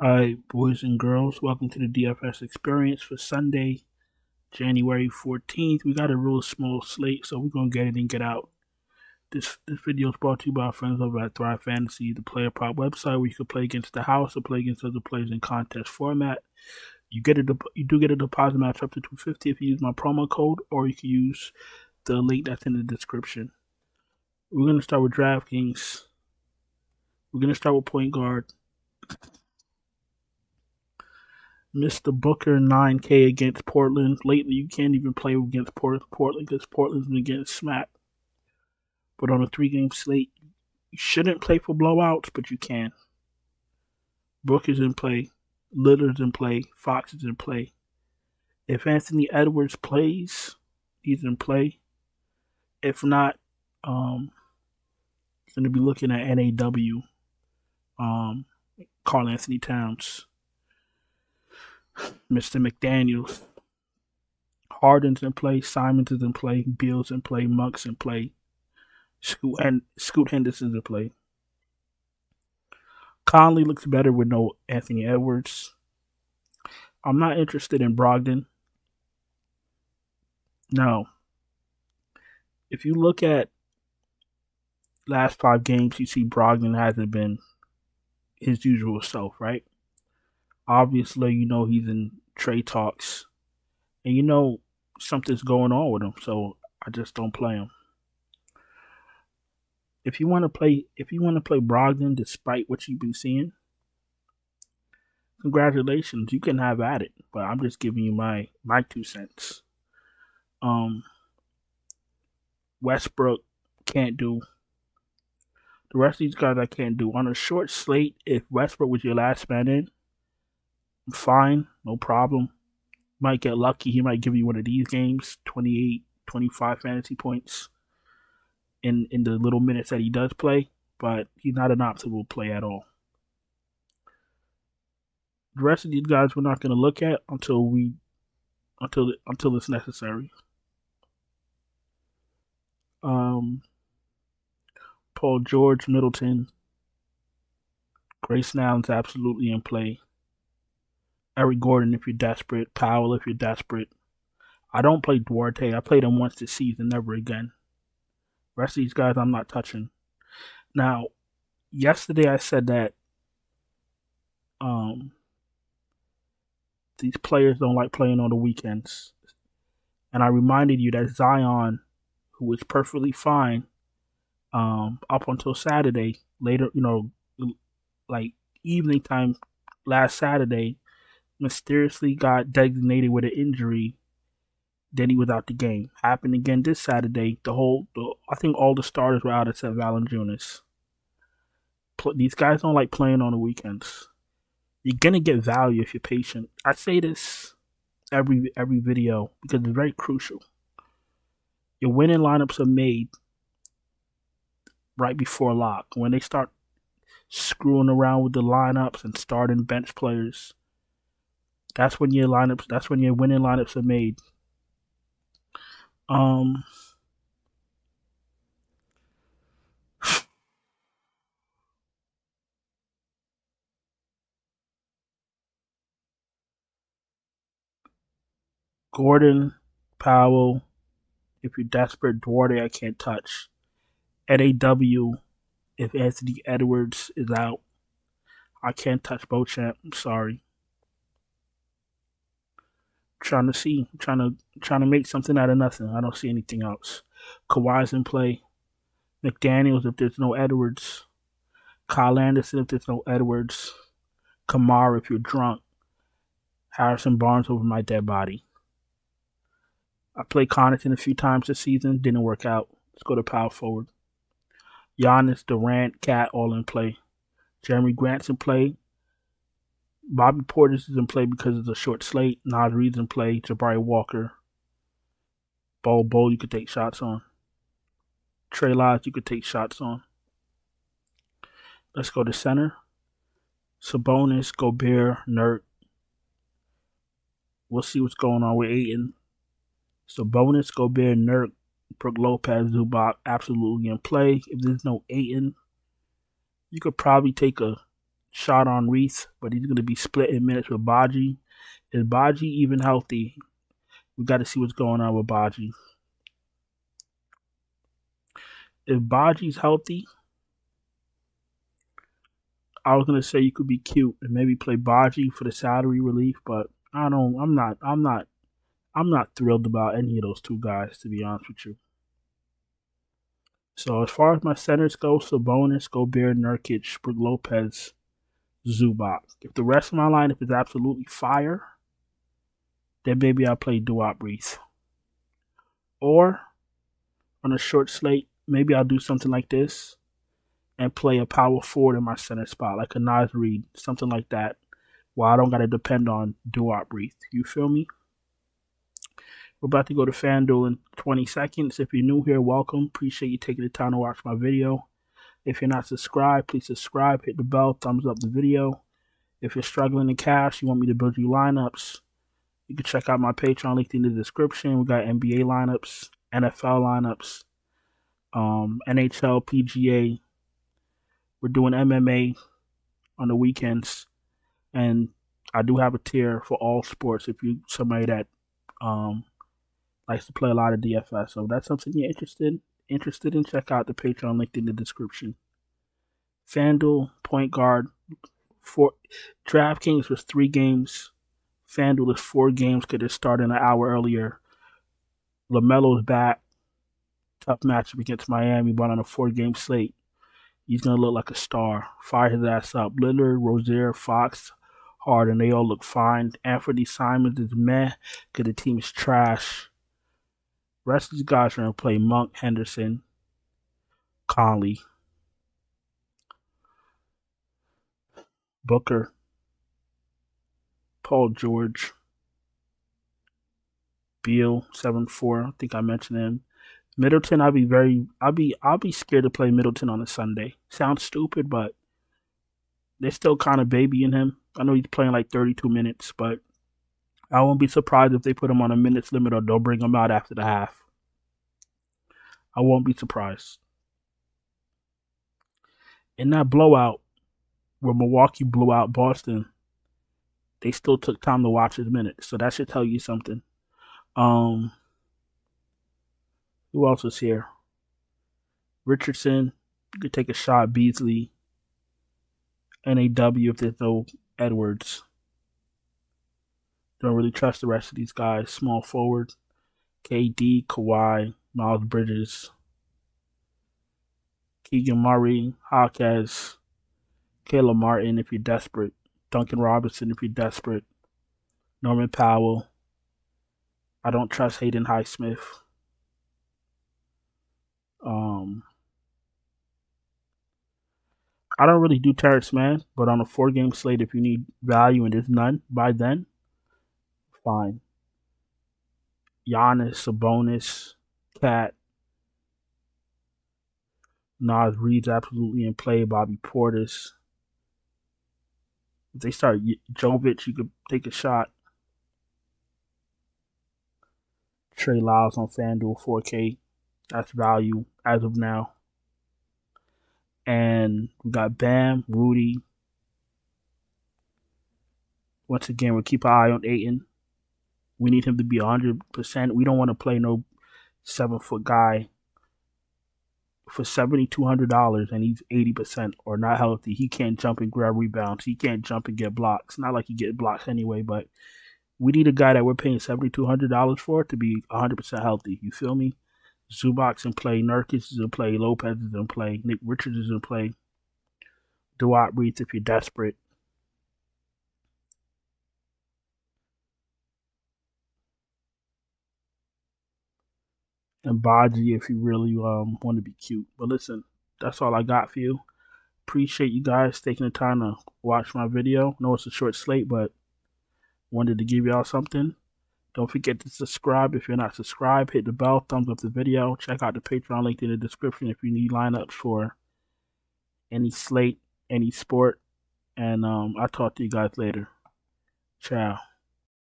Hi, boys and girls. Welcome to the DFS experience for Sunday, January 14th. We got a real small slate, so we're going to get it and get out. This video is brought to you by our friends over at Thrive Fantasy, the player prop website where you can play against the house or play against other players in contest format. You do get a deposit match up to $250 if you use my promo code, or you can use the link that's in the description. We're going to start with DraftKings. We're going to start with point guard. Mr. Booker 9K against Portland. Lately, you can't even play against Portland because Portland's been getting smacked. But on a 3-game slate, you shouldn't play for blowouts, but you can. Booker's in play. Lillard's in play. Fox is in play. If Anthony Edwards plays, he's in play. If not, going to be looking at NAW. Karl Anthony Towns. Mr. McDaniels. Harden's in play. Simons is in play. Beal's in play. Monk's in play. Scoot Henderson's in play. Conley looks better with no Anthony Edwards. I'm not interested in Brogdon. No. If you look at last 5 games, you see Brogdon hasn't been his usual self, right? Obviously, you know he's in trade talks, and you know something's going on with him, so I just don't play him. If you want to play Brogdon, despite what you've been seeing, congratulations, you can have at it. But I'm just giving you my 2 cents. Westbrook can't do. The rest of these guys I can't do. On a short slate, if Westbrook was your last man in, fine, no problem. Might get lucky. He might give you one of these games, 28, 25 fantasy points in the little minutes that he does play, but he's not an optimal play at all. The rest of these guys we're not going to look at until it's necessary. Paul George, Middleton, Grayson Allen's absolutely in play. Eric Gordon if you're desperate. Powell if you're desperate. I don't play Duarte. I played him once this season, never again. The rest of these guys I'm not touching. Now, yesterday I said that these players don't like playing on the weekends. And I reminded you that Zion, who was perfectly fine up until Saturday, later, like evening time last Saturday, mysteriously got designated with an injury. Then he was out the game. Happened again this Saturday. I think all the starters were out except Valanciunas. These guys don't like playing on the weekends. You're gonna get value if you're patient. I say this every video because it's very crucial. Your winning lineups are made right before lock. When they start screwing around with the lineups and starting bench players, that's when your winning lineups are made. Gordon, Powell, if you're desperate, Duarte I can't touch. NAW, if Anthony Edwards is out, I can't touch Beauchamp. I'm sorry. Trying to make something out of nothing. I don't see anything else. Kawhi's in play. McDaniels if there's no Edwards. Kyle Anderson if there's no Edwards. Kamara if you're drunk. Harrison Barnes over my dead body. I played Connaughton a few times this season. Didn't work out. Let's go to power forward. Giannis, Durant, Cat all in play. Jeremy Grant's in play. Bobby Portis is in play because it's a short slate. Naz Reid's in play. Jabari Walker. Bol you could take shots on. Trey Lyles you could take shots on. Let's go to center. Sabonis, Gobert, Nurk. We'll see what's going on with Ayton. Sabonis, Gobert, Nurk, Brook Lopez, Zubac absolutely in play. If there's no Ayton, you could probably take a shot on Reese, but he's going to be split in minutes with Baji. Is Baji even healthy? We got to see what's going on with Baji. If Baji's healthy, I was gonna say you could be cute and maybe play Baji for the salary relief, but I don't. I'm not thrilled about any of those two guys, to be honest with you. So as far as my centers go, Sabonis, Gobert, Nurkic, Brook Lopez, Zubac. If the rest of my lineup is absolutely fire, then maybe I'll play Duop Reese. Or on a short slate, maybe I'll do something like this and play a power forward in my center spot, like a Nas Reed, something like that, while I don't got to depend on Duop Reese. You feel me? We're about to go to FanDuel in 20 seconds. If you're new here, welcome. Appreciate you taking the time to watch my video. If you're not subscribed, please subscribe, hit the bell, thumbs up the video. If you're struggling in cash, you want me to build you lineups, you can check out my Patreon linked in the description. We got NBA lineups, NFL lineups, NHL, PGA. We're doing MMA on the weekends. And I do have a tier for all sports if you're somebody that likes to play a lot of DFS. So if that's something you're interested in, check out the Patreon linked in the description. FanDuel, point guard. DraftKings was 3 games. FanDuel is 4 games because it started an hour earlier. LaMelo's back. Tough matchup against Miami, but on a 4-game slate. He's going to look like a star. Fire his ass up. Lillard, Rozier, Fox, Harden, they all look fine. Anthony Simons is meh because the team is trash. The rest of these guys are going to play Monk, Henderson, Conley, Booker, Paul George, Beal, 7-4. I think I mentioned him. Middleton, I'll be scared to play Middleton on a Sunday. Sounds stupid, but they're still kind of babying him. I know he's playing like 32 minutes, but I won't be surprised if they put him on a minutes limit or they'll bring him out after the half. I won't be surprised. In that blowout where Milwaukee blew out Boston, they still took time to watch his minutes, so that should tell you something. Who else is here? Richardson. You could take a shot. Beasley. NAW if there's no Edwards. Don't really trust the rest of these guys. Small forward. KD, Kawhi, Miles Bridges, Keegan Murray, Hawkes, Caleb Martin if you're desperate. Duncan Robinson if you're desperate. Norman Powell. I don't trust Hayden Highsmith. I don't really do Terrence Mann, but on a 4-game slate, if you need value and there's none by then, fine. Giannis, Sabonis, Cat, Nas Reed's absolutely in play. Bobby Portis. If they start Jovic, you could take a shot. Trey Lyles on FanDuel 4K. That's value as of now. And we got Bam, Rudy. Once again, we'll keep an eye on Ayton. We need him to be 100%. We don't want to play no 7-foot guy for $7,200 and he's 80% or not healthy. He can't jump and grab rebounds. He can't jump and get blocks. Not like he get blocks anyway, but we need a guy that we're paying $7,200 for to be 100% healthy. You feel me? Zubac's in play. Nurkic is in play. Lopez is in play. Nick Richards is in play. Duop Reese if you're desperate. And Baji if you really want to be cute. But listen, that's all I got for you. Appreciate you guys taking the time to watch my video. I know it's a short slate, but wanted to give y'all something. Don't forget to subscribe if you're not subscribed. Hit the bell, thumbs up the video. Check out the Patreon link in the description if you need lineups for any slate, any sport. And I'll talk to you guys later. Ciao.